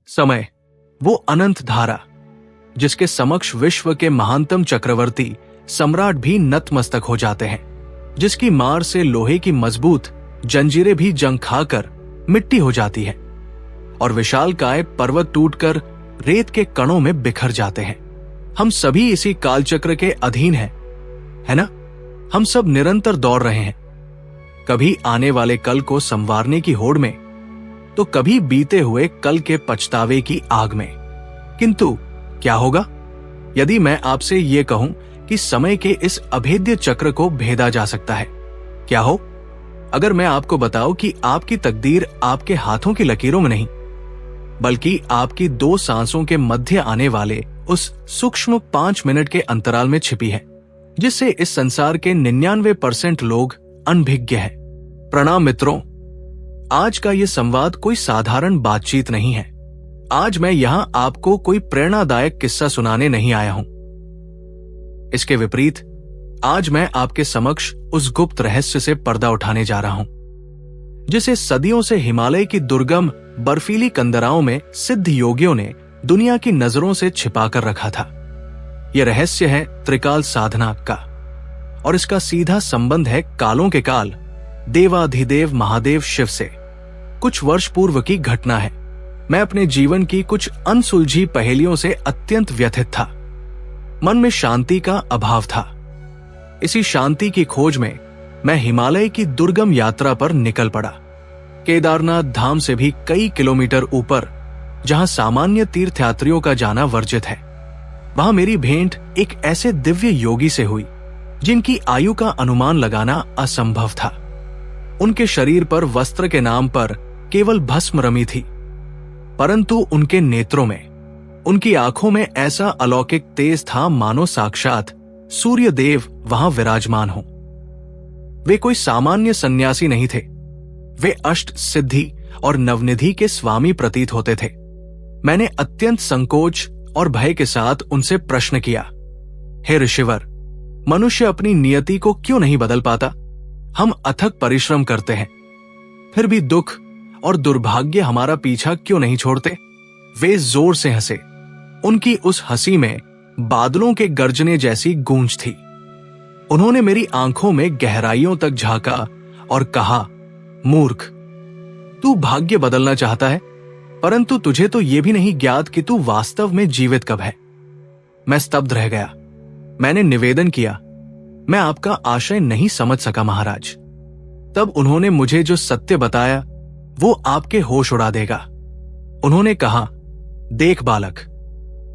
समय, वो अनंत धारा जिसके समक्ष विश्व के महानतम चक्रवर्ती सम्राट भी नतमस्तक हो जाते हैं, जिसकी मार से लोहे की मजबूत जंजीरें भी जंग खाकर मिट्टी हो जाती है और विशालकाय पर्वत टूटकर रेत के कणों में बिखर जाते हैं। हम सभी इसी कालचक्र के अधीन हैं, है ना? हम सब निरंतर दौड़ रहे हैं, कभी आने वाले कल को संवारने की होड़ में, तो कभी बीते हुए कल के पछतावे की आग में। किंतु क्या होगा यदि मैं आपसे ये कहूं कि समय के इस अभेद्य चक्र को भेदा जा सकता है? क्या हो अगर मैं आपको बताऊं कि आपकी तकदीर आपके हाथों की लकीरों में नहीं, बल्कि आपकी 2 सांसों के मध्य आने वाले उस सूक्ष्म 5 मिनट के अंतराल में छिपी है, जिससे इस संसार के 99% लोग अनभिज्ञ हैं। प्रणाम मित्रों, आज का ये संवाद कोई साधारण बातचीत नहीं है। आज मैं यहां आपको कोई प्रेरणादायक किस्सा सुनाने नहीं आया हूं। इसके विपरीत आज मैं आपके समक्ष उस गुप्त रहस्य से पर्दा उठाने जा रहा हूं, जिसे सदियों से हिमालय की दुर्गम बर्फीली कंदराओं में सिद्ध योगियों ने दुनिया की नजरों से छिपा कर रखा था। यह रहस्य है त्रिकाल साधना का, और इसका सीधा संबंध है कालों के काल देवाधिदेव महादेव शिव से। कुछ वर्ष पूर्व की घटना है। मैं अपने जीवन की कुछ अनसुलझी पहेलियों से अत्यंत व्यथित था। मन में शांति का अभाव था। इसी शांति की खोज में मैं हिमालय की दुर्गम यात्रा पर निकल पड़ा। केदारनाथ धाम से भी कई किलोमीटर ऊपर, जहां सामान्य तीर्थयात्रियों का जाना वर्जित है, वहां मेरी भेंट एक ऐसे दिव्य योगी से हुई जिनकी आयु का अनुमान लगाना असंभव था। उनके शरीर पर वस्त्र के नाम पर केवल भस्म रमी थी, परंतु उनके नेत्रों में, उनकी आंखों में ऐसा अलौकिक तेज था मानो साक्षात सूर्य देव वहां विराजमान हो। वे कोई सामान्य सन्यासी नहीं थे। वे अष्ट सिद्धि और नवनिधि के स्वामी प्रतीत होते थे। मैंने अत्यंत संकोच और भय के साथ उनसे प्रश्न किया, हे ऋषिवर, मनुष्य अपनी नियति को क्यों नहीं बदल पाता? हम अथक परिश्रम करते हैं, फिर भी दुख और दुर्भाग्य हमारा पीछा क्यों नहीं छोड़ते? वे जोर से हंसे। उनकी उस हंसी में बादलों के गर्जने जैसी गूंज थी। उन्होंने मेरी आंखों में गहराइयों तक झांका और कहा, मूर्ख, तू भाग्य बदलना चाहता है, परंतु तुझे तो यह भी नहीं ज्ञात कि तू वास्तव में जीवित कब है। मैं स्तब्ध रह गया। मैंने निवेदन किया, मैं आपका आशय नहीं समझ सका महाराज। तब उन्होंने मुझे जो सत्य बताया वो आपके होश उड़ा देगा। उन्होंने कहा, देख बालक,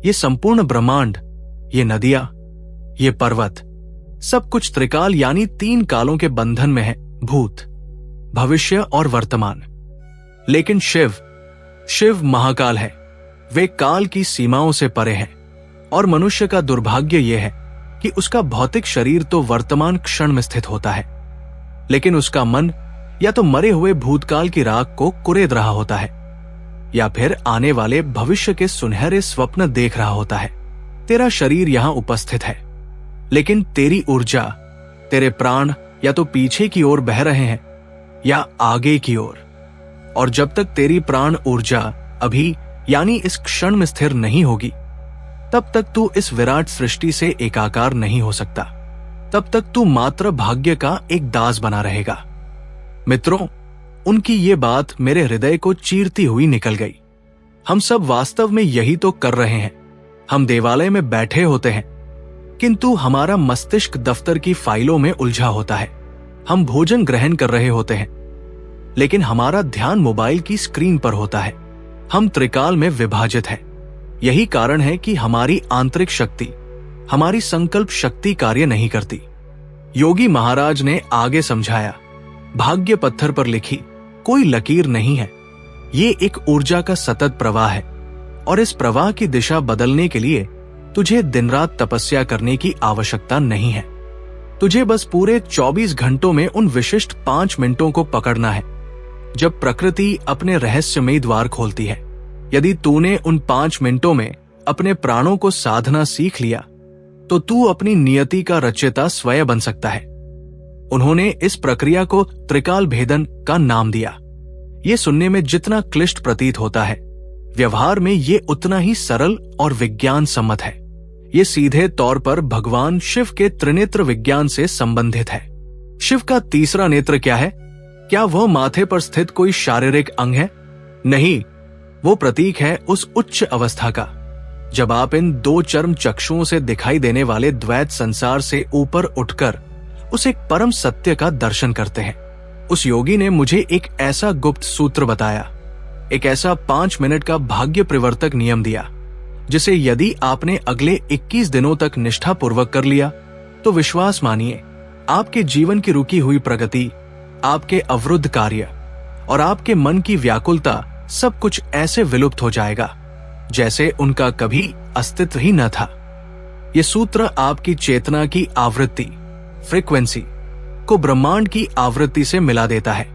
ये संपूर्ण ब्रह्मांड, ये नदियां, ये पर्वत, सब कुछ त्रिकाल यानी 3 कालों के बंधन में है, भूत, भविष्य और वर्तमान। लेकिन शिव महाकाल है। वे काल की सीमाओं से परे हैं, और मनुष्य का दुर्भाग्य यह है कि उसका भौतिक शरीर तो वर्तमान क्षण में स्थित होता है, लेकिन उसका मन या तो मरे हुए भूतकाल की राख को कुरेद रहा होता है, या फिर आने वाले भविष्य के सुनहरे स्वप्न देख रहा होता है। तेरा शरीर यहां उपस्थित है, लेकिन तेरी ऊर्जा, तेरे प्राण या तो पीछे की ओर बह रहे हैं या आगे की ओर, और जब तक तेरी प्राण ऊर्जा अभी यानी इस क्षण में स्थिर नहीं होगी, तब तक तू इस विराट सृष्टि से एकाकार नहीं हो सकता। तब तक तू मात्र भाग्य का एक दास बना रहेगा। मित्रों, उनकी ये बात मेरे हृदय को चीरती हुई निकल गई। हम सब वास्तव में यही तो कर रहे हैं। हम देवालय में बैठे होते हैं, किंतु हमारा मस्तिष्क दफ्तर की फाइलों में उलझा होता है। हम भोजन ग्रहण कर रहे होते हैं, लेकिन हमारा ध्यान मोबाइल की स्क्रीन पर होता है। हम त्रिकाल में विभाजित हैं। यही कारण है कि हमारी आंतरिक शक्ति, हमारी संकल्प शक्ति कार्य नहीं करती। योगी महाराज ने आगे समझाया, भाग्य पत्थर पर लिखी कोई लकीर नहीं है। ये एक ऊर्जा का सतत प्रवाह है, और इस प्रवाह की दिशा बदलने के लिए तुझे दिन रात तपस्या करने की आवश्यकता नहीं है। तुझे बस पूरे 24 घंटों में उन विशिष्ट 5 मिनटों को पकड़ना है, जब प्रकृति अपने रहस्यमयी द्वार खोलती है। यदि तूने उन 5 मिनटों में अपने प्राणों को साधना सीख लिया, तो तू अपनी नियति का रचयिता स्वयं बन सकता है। उन्होंने इस प्रक्रिया को त्रिकाल भेदन का नाम दिया। ये सुनने में जितना क्लिष्ट प्रतीत होता है, व्यवहार में ये उतना ही सरल और विज्ञान सम्मत है। ये सीधे तौर पर भगवान शिव के त्रिनेत्र विज्ञान से संबंधित है। शिव का तीसरा नेत्र क्या है? क्या वह माथे पर स्थित कोई शारीरिक अंग है? नहीं, वो प्रतीक है उस उच्च अवस्था का जब आप इन दो चर्म चक्षुओं से दिखाई देने वाले द्वैत संसार से ऊपर उठकर उस एक परम सत्य का दर्शन करते हैं। उस योगी ने मुझे एक ऐसा गुप्त सूत्र बताया, एक ऐसा 5 मिनट का भाग्य परिवर्तक नियम दिया, जिसे यदि आपने अगले 21 दिनों तक निष्ठापूर्वक कर लिया तो विश्वास मानिए, आपके जीवन की रुकी हुई प्रगति, आपके अवरुद्ध कार्य और आपके मन की व्याकुलता सब कुछ ऐसे विलुप्त हो जाएगा जैसे उनका कभी अस्तित्व ही न था। ये सूत्र आपकी चेतना की आवृत्ति, फ्रीक्वेंसी को ब्रह्मांड की आवृत्ति से मिला देता है।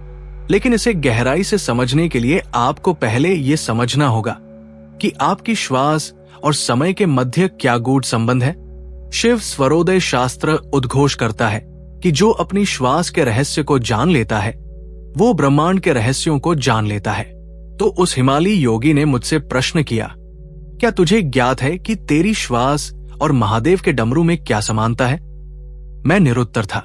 लेकिन इसे गहराई से समझने के लिए आपको पहले ये समझना होगा कि आपकी श्वास और समय के मध्य क्या गूढ़ संबंध है। शिव स्वरोदय शास्त्र उद्घोष करता है कि जो अपनी श्वास के रहस्य को जान लेता है वो ब्रह्मांड के रहस्यों को जान लेता है। तो उस हिमालयी योगी ने मुझसे प्रश्न किया, क्या तुझे ज्ञात है कि तेरी श्वास और महादेव के डमरू में क्या समानता है? मैं निरुत्तर था।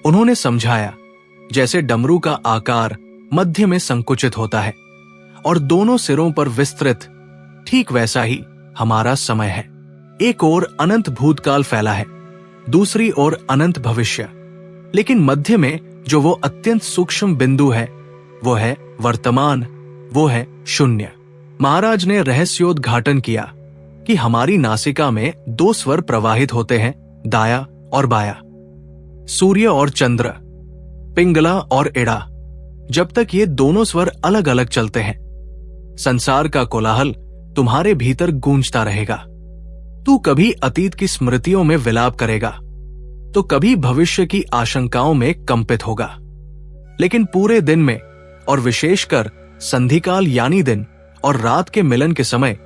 उन्होंने समझाया, जैसे डमरू का आकार मध्य में संकुचित होता है और दोनों सिरों पर विस्तृत, ठीक वैसा ही हमारा समय है। एक ओर अनंत भूतकाल फैला है, दूसरी ओर अनंत भविष्य, लेकिन मध्य में जो वो अत्यंत सूक्ष्म बिंदु है वो है वर्तमान, वो है शून्य। महाराज ने रहस्योद्घाटन किया कि हमारी नासिका में 2 स्वर प्रवाहित होते हैं, दाया और बाया, सूर्य और चंद्र, पिंगला और इड़ा। जब तक ये दोनों स्वर अलग अलग चलते हैं, संसार का कोलाहल तुम्हारे भीतर गूंजता रहेगा। तू कभी अतीत की स्मृतियों में विलाप करेगा तो कभी भविष्य की आशंकाओं में कंपित होगा। लेकिन पूरे दिन में और विशेषकर संधिकाल यानी दिन और रात के मिलन के समय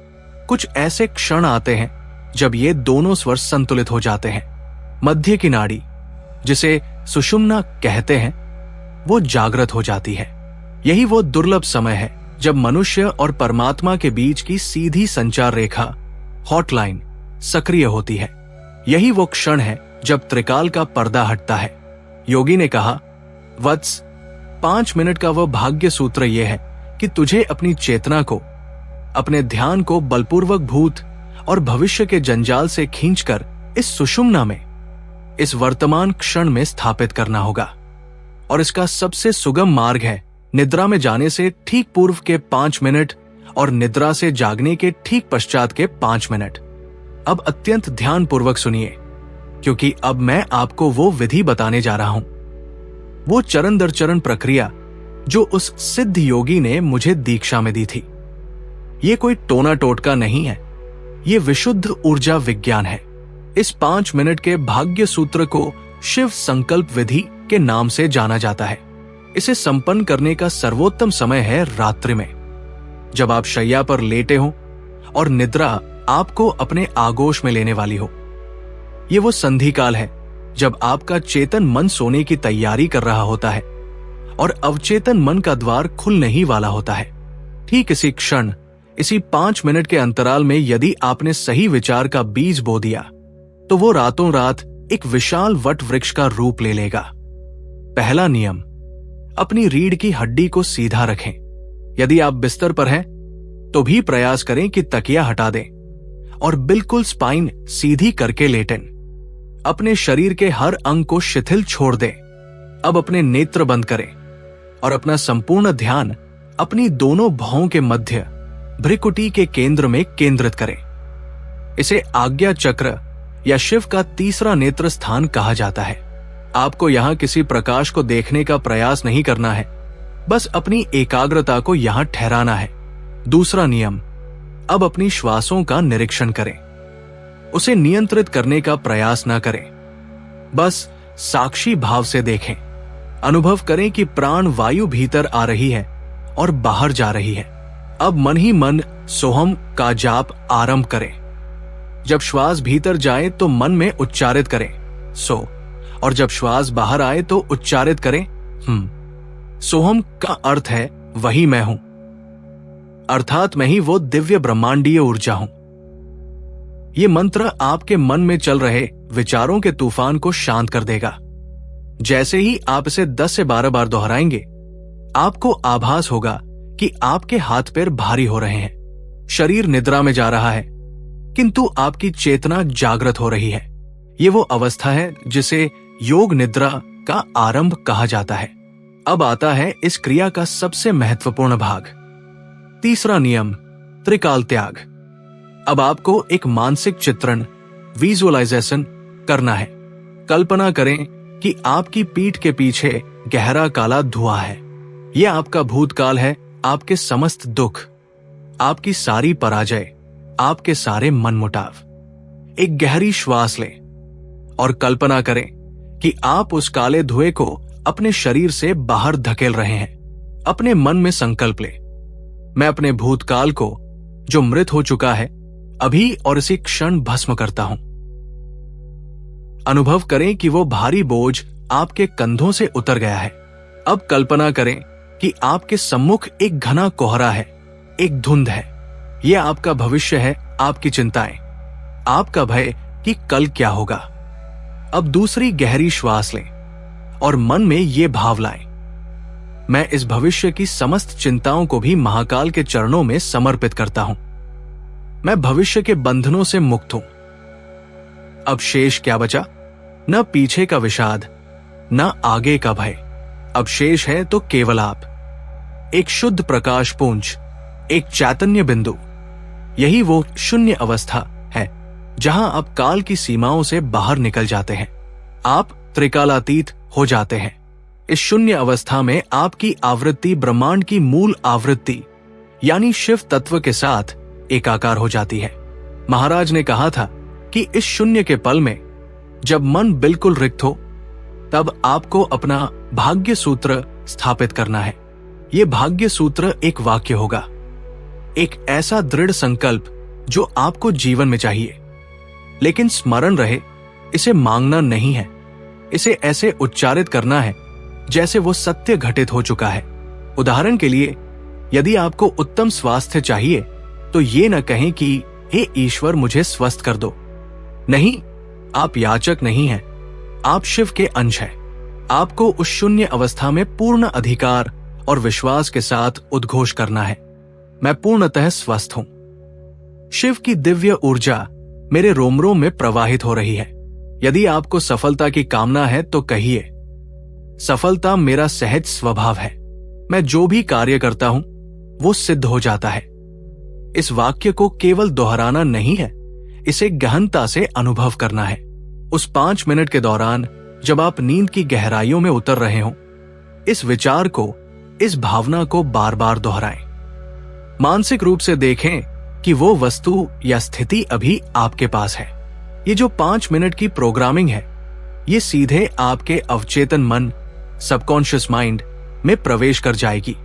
कुछ ऐसे क्षण आते हैं जब ये दोनों स्वर संतुलित हो जाते हैं। मध्य की नाड़ी, जिसे सुषुम्ना कहते हैं, वो जागृत हो जाती है। यही वो दुर्लभ समय है जब मनुष्य और परमात्मा के बीच की सीधी संचार रेखा, हॉटलाइन, सक्रिय होती है। यही वो क्षण है जब त्रिकाल का पर्दा हटता है। योगी ने कहा, वत्स, 5 मिनट का वह भाग्य सूत्र यह है कि तुझे अपनी चेतना को, अपने ध्यान को बलपूर्वक भूत और भविष्य के जंजाल से खींचकर इस सुषुम्ना में, इस वर्तमान क्षण में स्थापित करना होगा। और इसका सबसे सुगम मार्ग है निद्रा में जाने से ठीक पूर्व के 5 मिनट और निद्रा से जागने के ठीक पश्चात के 5 मिनट। अब अत्यंत ध्यान पूर्वक सुनिए, क्योंकि अब मैं आपको वो विधि बताने जा रहा हूं, वो चरण दर चरण प्रक्रिया जो उस सिद्ध योगी ने मुझे दीक्षा में दी थी। ये कोई टोना टोटका नहीं है, ये विशुद्ध ऊर्जा विज्ञान है। इस 5 मिनट के भाग्य सूत्र को शिव संकल्प विधि के नाम से जाना जाता है। इसे संपन्न करने का सर्वोत्तम समय है रात्रि में, जब आप शैया पर लेटे हो और निद्रा आपको अपने आगोश में लेने वाली हो। ये वो संधि काल है जब आपका चेतन मन सोने की तैयारी कर रहा होता है और अवचेतन मन का द्वार खुलने ही वाला होता है। ठीक इसी क्षण, इसी 5 मिनट के अंतराल में यदि आपने सही विचार का बीज बो दिया तो वो रातों रात एक विशाल वट वृक्ष का रूप ले लेगा। पहला नियम, अपनी रीढ़ की हड्डी को सीधा रखें। यदि आप बिस्तर पर हैं तो भी प्रयास करें कि तकिया हटा दें और बिल्कुल स्पाइन सीधी करके लेटें। अपने शरीर के हर अंग को शिथिल छोड़ दें। अब अपने नेत्र बंद करें और अपना संपूर्ण ध्यान अपनी दोनों भौं के मध्य भ्रिकुटी के केंद्र में केंद्रित करें। इसे आज्ञा चक्र या शिव का तीसरा नेत्र स्थान कहा जाता है। आपको यहां किसी प्रकाश को देखने का प्रयास नहीं करना है, बस अपनी एकाग्रता को यहां ठहराना है। दूसरा नियम, अब अपनी श्वासों का निरीक्षण करें। उसे नियंत्रित करने का प्रयास न करें, बस साक्षी भाव से देखें। अनुभव करें कि प्राण वायु भीतर आ रही है और बाहर जा रही है। अब मन ही मन सोहम का जाप आरंभ करें। जब श्वास भीतर जाए तो मन में उच्चारित करें सो, और जब श्वास बाहर आए तो उच्चारित करें हम। सोहम का अर्थ है वही मैं हूं। अर्थात मैं ही वो दिव्य ब्रह्मांडीय ऊर्जा हूं। ये मंत्र आपके मन में चल रहे विचारों के तूफान को शांत कर देगा। जैसे ही आप इसे 10 से 12 बार दोहराएंगे, आपको आभास होगा कि आपके हाथ पैर भारी हो रहे हैं, शरीर निद्रा में जा रहा है, किंतु आपकी चेतना जागृत हो रही है। ये वो अवस्था है जिसे योग निद्रा का आरंभ कहा जाता है। अब आता है इस क्रिया का सबसे महत्वपूर्ण भाग, तीसरा नियम, त्रिकाल त्याग। अब आपको एक मानसिक चित्रण, विजुअलाइजेशन करना है। कल्पना करें कि आपकी पीठ के पीछे गहरा काला धुआं है। यह आपका भूतकाल है, आपके समस्त दुख, आपकी सारी पराजय, आपके सारे मनमुटाव। एक गहरी श्वास लें और कल्पना करें कि आप उस काले धुएं को अपने शरीर से बाहर धकेल रहे हैं। अपने मन में संकल्प लें, मैं अपने भूतकाल को, जो मृत हो चुका है, अभी और इसी क्षण भस्म करता हूं। अनुभव करें कि वो भारी बोझ आपके कंधों से उतर गया है। अब कल्पना करें कि आपके सम्मुख एक घना कोहरा है, एक धुंध है। यह आपका भविष्य है, आपकी चिंताएं, आपका भय कि कल क्या होगा। अब दूसरी गहरी श्वास लें और मन में ये भाव लाएं, मैं इस भविष्य की समस्त चिंताओं को भी महाकाल के चरणों में समर्पित करता हूं। मैं भविष्य के बंधनों से मुक्त हूं। अब शेष क्या बचा? न पीछे का विषाद, न आगे का भय। अब शेष है तो केवल आप, एक शुद्ध प्रकाश पुंज, एक चैतन्य बिंदु। यही वो शून्य अवस्था है जहां आप काल की सीमाओं से बाहर निकल जाते हैं। आप त्रिकालातीत हो जाते हैं। इस शून्य अवस्था में आपकी आवृत्ति ब्रह्मांड की मूल आवृत्ति यानी शिव तत्व के साथ एकाकार हो जाती है। महाराज ने कहा था कि इस शून्य के पल में जब मन बिल्कुल रिक्त हो, तब आपको अपना भाग्य सूत्र स्थापित करना है। यह भाग्य सूत्र एक वाक्य होगा, एक ऐसा दृढ़ संकल्प जो आपको जीवन में चाहिए। लेकिन स्मरण रहे, इसे मांगना नहीं है, इसे ऐसे उच्चारित करना है जैसे वो सत्य घटित हो चुका है। उदाहरण के लिए, यदि आपको उत्तम स्वास्थ्य चाहिए तो ये न कहें कि हे ईश्वर मुझे स्वस्थ कर दो। नहीं, आप याचक नहीं हैं, आप शिव के अंश हैं। आपको उस शून्य अवस्था में पूर्ण अधिकार और विश्वास के साथ उद्घोष करना है, मैं पूर्णतः स्वस्थ हूं। शिव की दिव्य ऊर्जा मेरे रोम रोम में प्रवाहित हो रही है। यदि आपको सफलता की कामना है तो कहिए, सफलता मेरा सहज स्वभाव है। मैं जो भी कार्य करता हूं वो सिद्ध हो जाता है। इस वाक्य को केवल दोहराना नहीं है, इसे गहनता से अनुभव करना है। उस 5 मिनट के दौरान जब आप नींद की गहराइयों में उतर रहे हो, इस विचार को, इस भावना को बार बार दोहराएं। मानसिक रूप से देखें कि वो वस्तु या स्थिति अभी आपके पास है। ये जो 5 मिनट की प्रोग्रामिंग है, ये सीधे आपके अवचेतन मन, सबकॉन्शियस माइंड में प्रवेश कर जाएगी।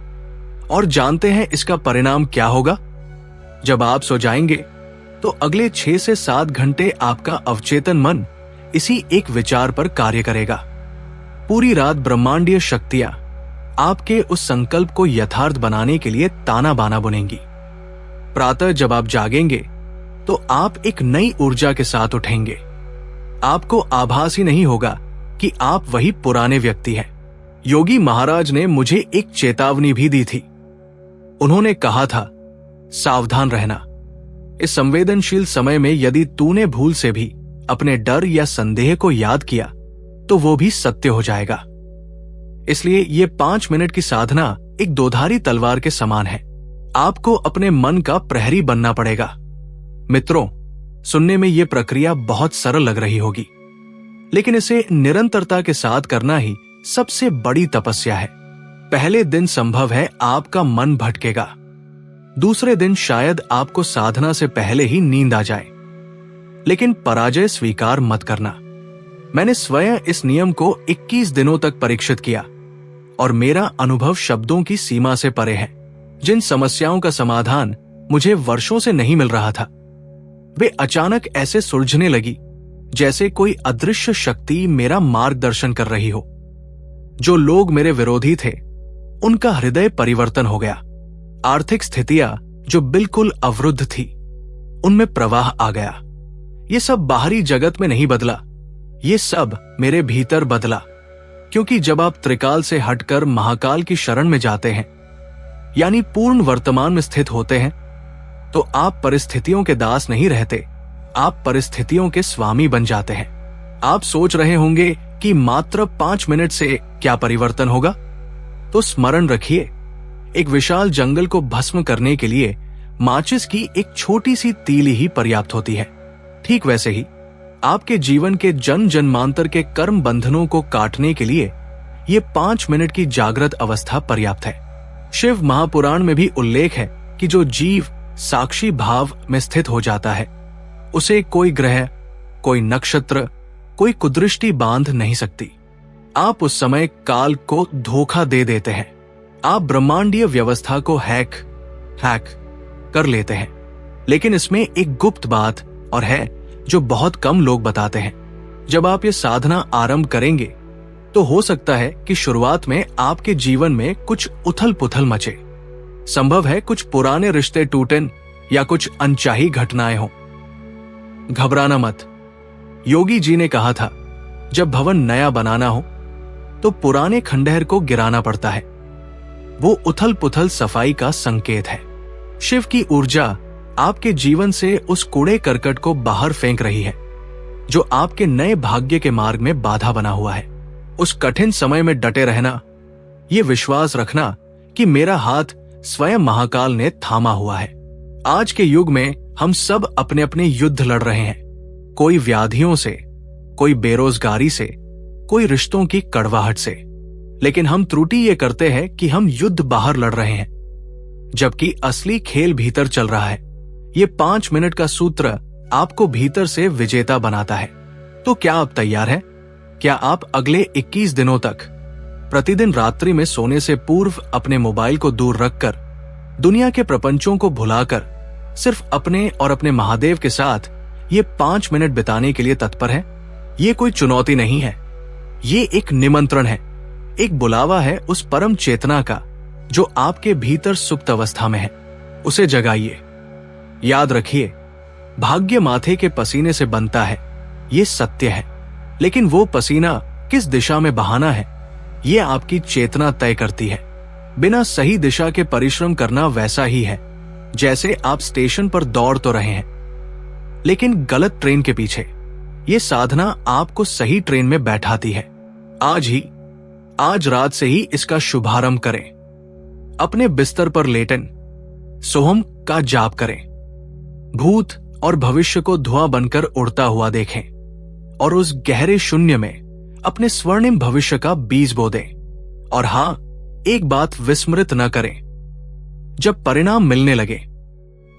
और जानते हैं इसका परिणाम क्या होगा? जब आप सो जाएंगे तो अगले 6 से 7 घंटे आपका अवचेतन मन इसी एक विचार पर कार्य करेगा। पूरी रात ब्रह्मांडीय शक्तियां आपके उस संकल्प को यथार्थ बनाने के लिए ताना बाना बुनेंगी। प्रातः जब आप जागेंगे तो आप एक नई ऊर्जा के साथ उठेंगे। आपको आभास ही नहीं होगा कि आप वही पुराने व्यक्ति हैं। योगी महाराज ने मुझे एक चेतावनी भी दी थी। उन्होंने कहा था, सावधान रहना, इस संवेदनशील समय में यदि तूने भूल से भी अपने डर या संदेह को याद किया तो वो भी सत्य हो जाएगा। इसलिए ये 5 मिनट की साधना एक दोधारी तलवार के समान है। आपको अपने मन का प्रहरी बनना पड़ेगा। मित्रों, सुनने में यह प्रक्रिया बहुत सरल लग रही होगी, लेकिन इसे निरंतरता के साथ करना ही सबसे बड़ी तपस्या है। पहले दिन संभव है आपका मन भटकेगा, दूसरे दिन शायद आपको साधना से पहले ही नींद आ जाए, लेकिन पराजय स्वीकार मत करना। मैंने स्वयं इस नियम को 21 दिनों तक परीक्षित किया और मेरा अनुभव शब्दों की सीमा से परे है। जिन समस्याओं का समाधान मुझे वर्षों से नहीं मिल रहा था, वे अचानक ऐसे सुलझने लगी जैसे कोई अदृश्य शक्ति मेरा मार्गदर्शन कर रही हो। जो लोग मेरे विरोधी थे, उनका हृदय परिवर्तन हो गया। आर्थिक स्थितियां जो बिल्कुल अवरुद्ध थी, उनमें प्रवाह आ गया। ये सब बाहरी जगत में नहीं बदला, ये सब मेरे भीतर बदला। क्योंकि जब आप त्रिकाल से हटकर महाकाल की शरण में जाते हैं, यानी पूर्ण वर्तमान में स्थित होते हैं, तो आप परिस्थितियों के दास नहीं रहते, आप परिस्थितियों के स्वामी बन जाते हैं। आप सोच रहे होंगे कि मात्र 5 मिनट से क्या परिवर्तन होगा? तो स्मरण रखिए, एक विशाल जंगल को भस्म करने के लिए माचिस की एक छोटी सी तीली ही पर्याप्त होती है। ठीक वैसे ही आपके जीवन के जन्म जन्मांतर के कर्म बंधनों को काटने के लिए ये 5 मिनट की जागृत अवस्था पर्याप्त है। शिव महापुराण में भी उल्लेख है कि जो जीव साक्षी भाव में स्थित हो जाता है, उसे कोई ग्रह, कोई नक्षत्र, कोई कुदृष्टि बांध नहीं सकती। आप उस समय काल को धोखा दे देते हैं, आप ब्रह्मांडीय व्यवस्था को हैक कर लेते हैं। लेकिन इसमें एक गुप्त बात और है जो बहुत कम लोग बताते हैं। जब आप ये साधना आरंभ करेंगे तो हो सकता है कि शुरुआत में आपके जीवन में कुछ उथल पुथल मचे। संभव है कुछ पुराने रिश्ते टूटें या कुछ अनचाही घटनाएं हों। घबराना मत। योगी जी ने कहा था, जब भवन नया बनाना हो तो पुराने खंडहर को गिराना पड़ता है। वो उथल पुथल सफाई का संकेत है। शिव की ऊर्जा आपके जीवन से उस कूड़े करकट को बाहर फेंक रही है जो आपके नए भाग्य के मार्ग में बाधा बना हुआ है। उस कठिन समय में डटे रहना, ये विश्वास रखना कि मेरा हाथ स्वयं महाकाल ने थामा हुआ है। आज के युग में हम सब अपने अपने युद्ध लड़ रहे हैं, कोई व्याधियों से, कोई बेरोजगारी से, कोई रिश्तों की कड़वाहट से। लेकिन हम त्रुटि ये करते हैं कि हम युद्ध बाहर लड़ रहे हैं, जबकि असली खेल भीतर चल रहा है। ये 5 मिनट का सूत्र आपको भीतर से विजेता बनाता है। तो क्या आप तैयार हैं? क्या आप अगले 21 दिनों तक प्रतिदिन रात्रि में सोने से पूर्व अपने मोबाइल को दूर रखकर, दुनिया के प्रपंचों को भुलाकर सिर्फ अपने और अपने महादेव के साथ ये 5 मिनट बिताने के लिए तत्पर हैं? ये कोई चुनौती नहीं है, ये एक निमंत्रण है, एक बुलावा है उस परम चेतना का जो आपके भीतर सुप्त अवस्था में है। उसे जगाइए। याद रखिए, भाग्य माथे के पसीने से बनता है, ये सत्य है। लेकिन वो पसीना किस दिशा में बहाना है, ये आपकी चेतना तय करती है। बिना सही दिशा के परिश्रम करना वैसा ही है जैसे आप स्टेशन पर दौड़ तो रहे हैं, लेकिन गलत ट्रेन के पीछे। ये साधना आपको सही ट्रेन में बैठाती है। आज रात से ही इसका शुभारंभ करें। अपने बिस्तर पर लेटन सोहम का जाप करें। भूत और भविष्य को धुआं बनकर उड़ता हुआ देखें और उस गहरे शून्य में अपने स्वर्णिम भविष्य का बीज बो दें। और हां, एक बात विस्मृत न करें, जब परिणाम मिलने लगे,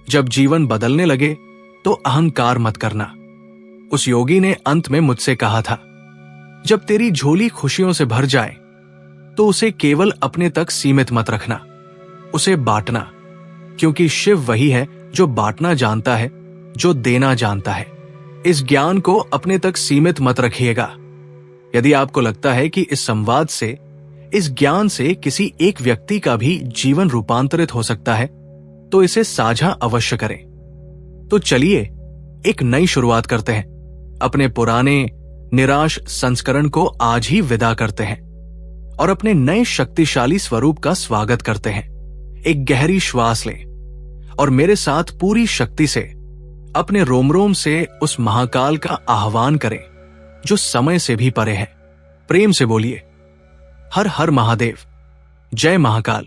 जब जीवन बदलने लगे, तो अहंकार मत करना। उस योगी ने अंत में मुझसे कहा था, जब तेरी झोली खुशियों से भर जाए तो उसे केवल अपने तक सीमित मत रखना, उसे बांटना। क्योंकि शिव वही है जो बांटना जानता है, जो देना जानता है। इस ज्ञान को अपने तक सीमित मत रखिएगा। यदि आपको लगता है कि इस संवाद से, इस ज्ञान से किसी एक व्यक्ति का भी जीवन रूपांतरित हो सकता है, तो इसे साझा अवश्य करें। तो चलिए एक नई शुरुआत करते हैं। अपने पुराने निराश संस्करण को आज ही विदा करते हैं और अपने नए शक्तिशाली स्वरूप का स्वागत करते हैं। एक गहरी श्वास लें और मेरे साथ पूरी शक्ति से अपने रोम रोम से उस महाकाल का आह्वान करें जो समय से भी परे है। प्रेम से बोलिए, हर हर महादेव, जय महाकाल।